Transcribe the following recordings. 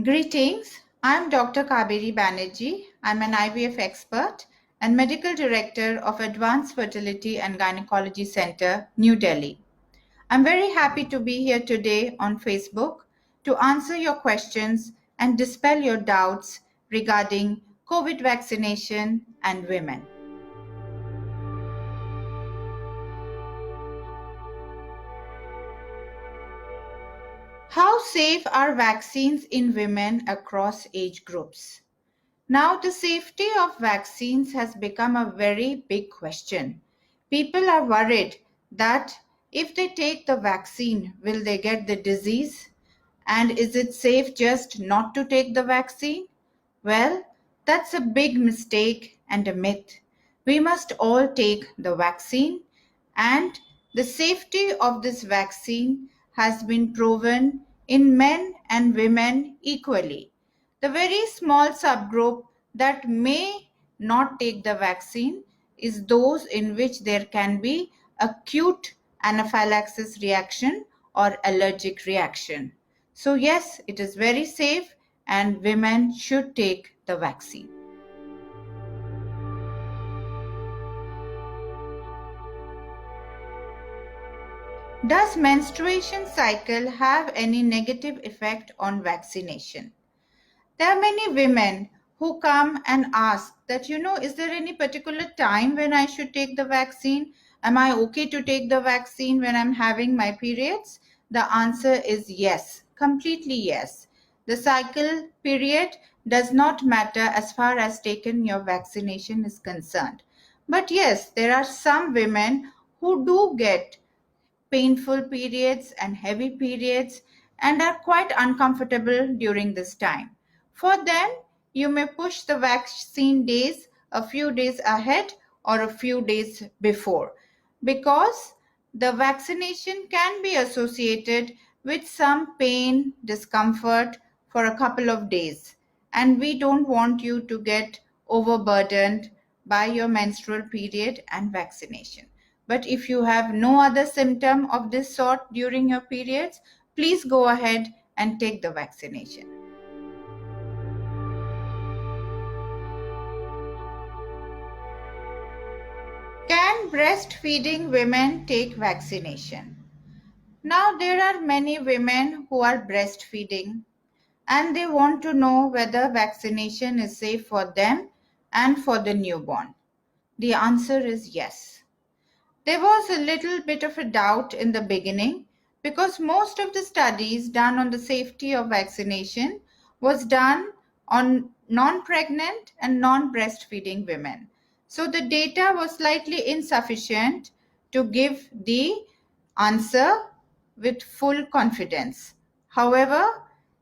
Greetings, I'm Dr. Kaberi Banerjee. I'm an IVF expert and Medical Director of Advanced Fertility and Gynaecology Centre, New Delhi. I'm very happy to be here today on Facebook to answer your questions and dispel your doubts regarding COVID vaccination and women. How safe are vaccines in women across age groups? Now, the safety of vaccines has become a very big question. People are worried that if they take the vaccine, will they get the disease? And is it safe just not to take the vaccine? Well, that's a big mistake and a myth. We must all take the vaccine, and the safety of this vaccine has been proven in men and women equally. The very small subgroup that may not take the vaccine is those in which there can be acute anaphylaxis reaction or allergic reaction. So yes, it is very safe and women should take the vaccine. Does menstruation cycle have any negative effect on vaccination? There are many women who come and ask that, is there any particular time when I should take the vaccine? Am I okay to take the vaccine when I'm having my periods? The answer is yes, completely yes. The cycle period does not matter as far as taking your vaccination is concerned. But yes, there are some women who do get painful periods and heavy periods and are quite uncomfortable during this time. For them, you may push the vaccine days a few days ahead or a few days before because the vaccination can be associated with some pain, discomfort for a couple of days. And we don't want you to get overburdened by your menstrual period and vaccination. But if you have no other symptom of this sort during your periods, please go ahead and take the vaccination. Can breastfeeding women take vaccination? Now, there are many women who are breastfeeding and they want to know whether vaccination is safe for them and for the newborn. The answer is yes. There was a little bit of a doubt in the beginning because most of the studies done on the safety of vaccination was done on non-pregnant and non-breastfeeding women. So the data was slightly insufficient to give the answer with full confidence. However,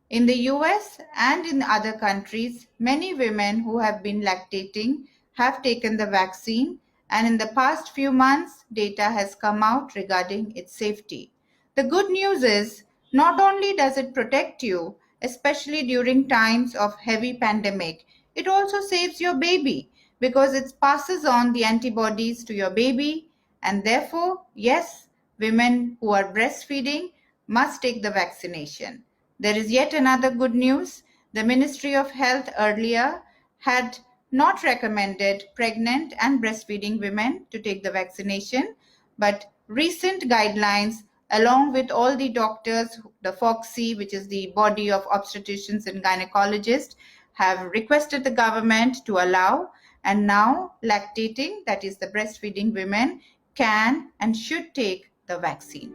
in the US and in other countries, many women who have been lactating have taken the vaccine, and in the past few months, data has come out regarding its safety. The good news is not only does it protect you, especially during times of heavy pandemic, it also saves your baby because it passes on the antibodies to your baby, and therefore, yes, women who are breastfeeding must take the vaccination. There is yet another good news. The Ministry of Health earlier had not recommended pregnant and breastfeeding women to take the vaccination, but recent guidelines, along with all the doctors, the FOGC, which is the body of obstetricians and gynecologists, have requested the government to allow, and now lactating, that is the breastfeeding women, can and should take the vaccine.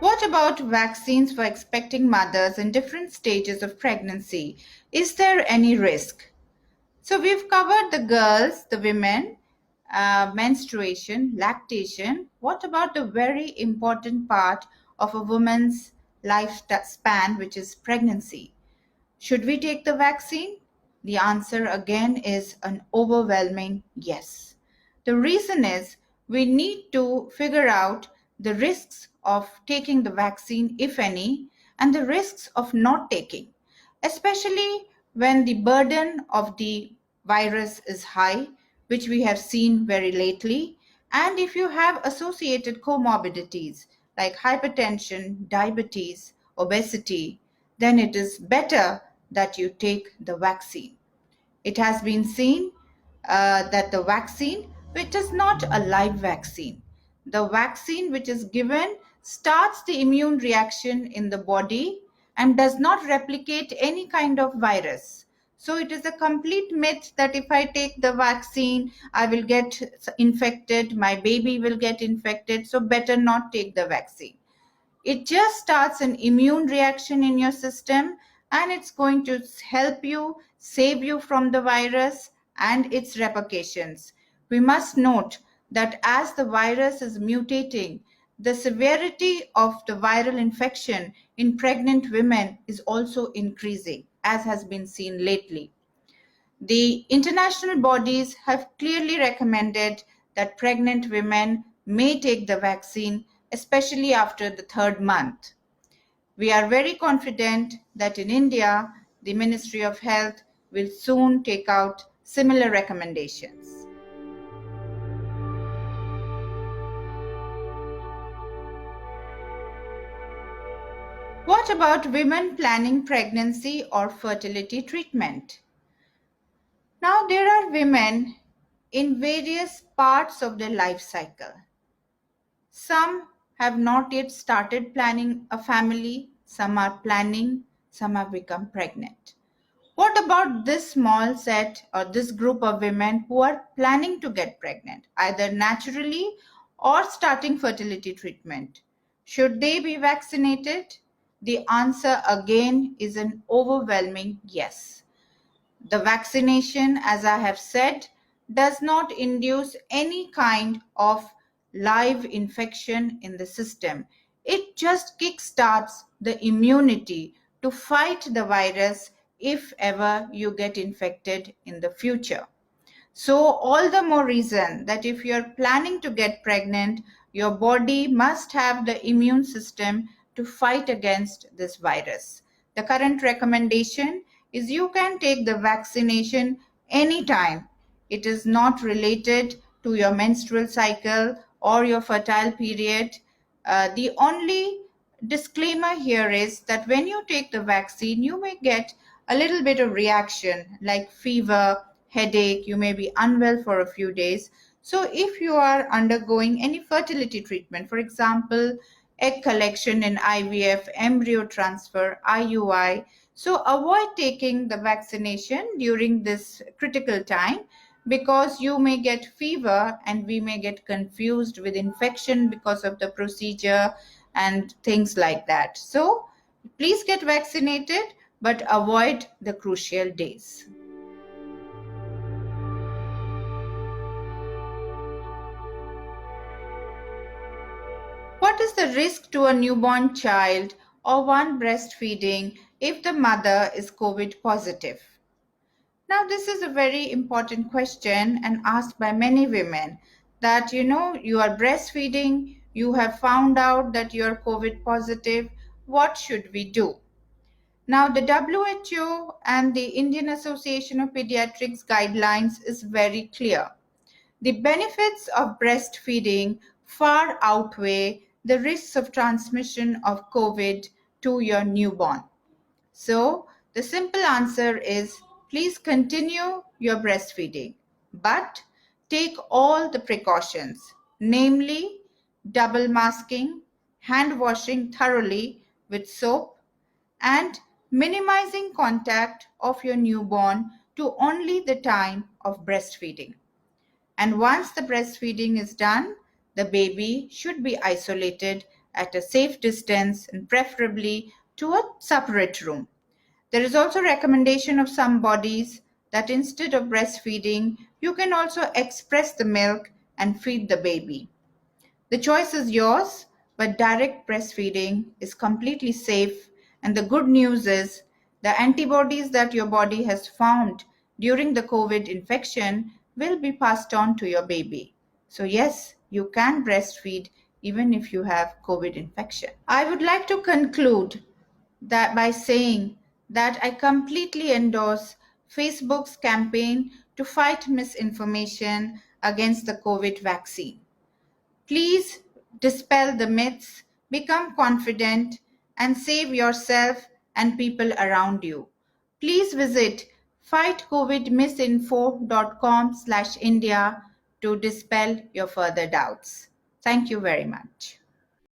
What about vaccines for expecting mothers in different stages of pregnancy? Is there any risk? So we've covered the girls, the women, menstruation, lactation. What about the very important part of a woman's lifespan, which is pregnancy? Should we take the vaccine? The answer again is an overwhelming yes. The reason is we need to figure out the risks of taking the vaccine, if any, and the risks of not taking, especially when the burden of the virus is high, which we have seen very lately, And if you have associated comorbidities like hypertension, diabetes, obesity, then it is better that you take the vaccine. It has been seen that the vaccine, which is not a live vaccine, the vaccine which is given starts the immune reaction in the body and does not replicate any kind of virus. So it is a complete myth that if I take the vaccine, I will get infected, my baby will get infected, so better not take the vaccine. It just starts an immune reaction in your system, and it's going to help you save you from the virus and its repercussions. We must note that as the virus is mutating, the severity of the viral infection in pregnant women is also increasing, as has been seen lately. The international bodies have clearly recommended that pregnant women may take the vaccine, especially after the third month. We are very confident that in India, the Ministry of Health will soon take out similar recommendations. What about women planning pregnancy or fertility treatment? Now, there are women in various parts of their life cycle. Some have not yet started planning a family, some are planning, some have become pregnant. What about this small set or this group of women who are planning to get pregnant, either naturally or starting fertility treatment? Should they be vaccinated? The answer again is an overwhelming yes. The vaccination, as I have said, does not induce any kind of live infection in the system. It just kickstarts the immunity to fight the virus if ever you get infected in the future. So, all the more reason that if you're planning to get pregnant, your body must have the immune system to fight against this virus. The current recommendation is you can take the vaccination anytime. It is not related to your menstrual cycle or your fertile period. The only disclaimer here is that when you take the vaccine, you may get a little bit of reaction like fever, headache, you may be unwell for a few days. So, if you are undergoing any fertility treatment, for example, egg collection in IVF, embryo transfer, IUI, so avoid taking the vaccination during this critical time because you may get fever and we may get confused with infection because of the procedure and things like that. So, please get vaccinated but avoid the crucial days. What is the risk to a newborn child or one breastfeeding if the mother is COVID positive? Now, this is a very important question and asked by many women that you are breastfeeding, you have found out that you are COVID positive, what should we do? Now, the WHO and the Indian Association of Pediatrics guidelines is very clear. The benefits of breastfeeding far outweigh the risks of transmission of COVID to your newborn. So, the simple answer is please continue your breastfeeding, but take all the precautions, namely double masking, hand washing thoroughly with soap, and minimizing contact of your newborn to only the time of breastfeeding. And once the breastfeeding is done, the baby should be isolated at a safe distance and preferably to a separate room. There is also recommendation of some bodies that instead of breastfeeding, you can also express the milk and feed the baby. The choice is yours, but direct breastfeeding is completely safe. And the good news is the antibodies that your body has found during the COVID infection will be passed on to your baby. So, yes, you can breastfeed even if you have COVID infection. I would like to conclude that by saying that I completely endorse Facebook's campaign to fight misinformation against the COVID vaccine. Please dispel the myths, become confident, and save yourself and people around you. Please visit fightcovidmisinfo.com/India to dispel your further doubts. Thank you very much.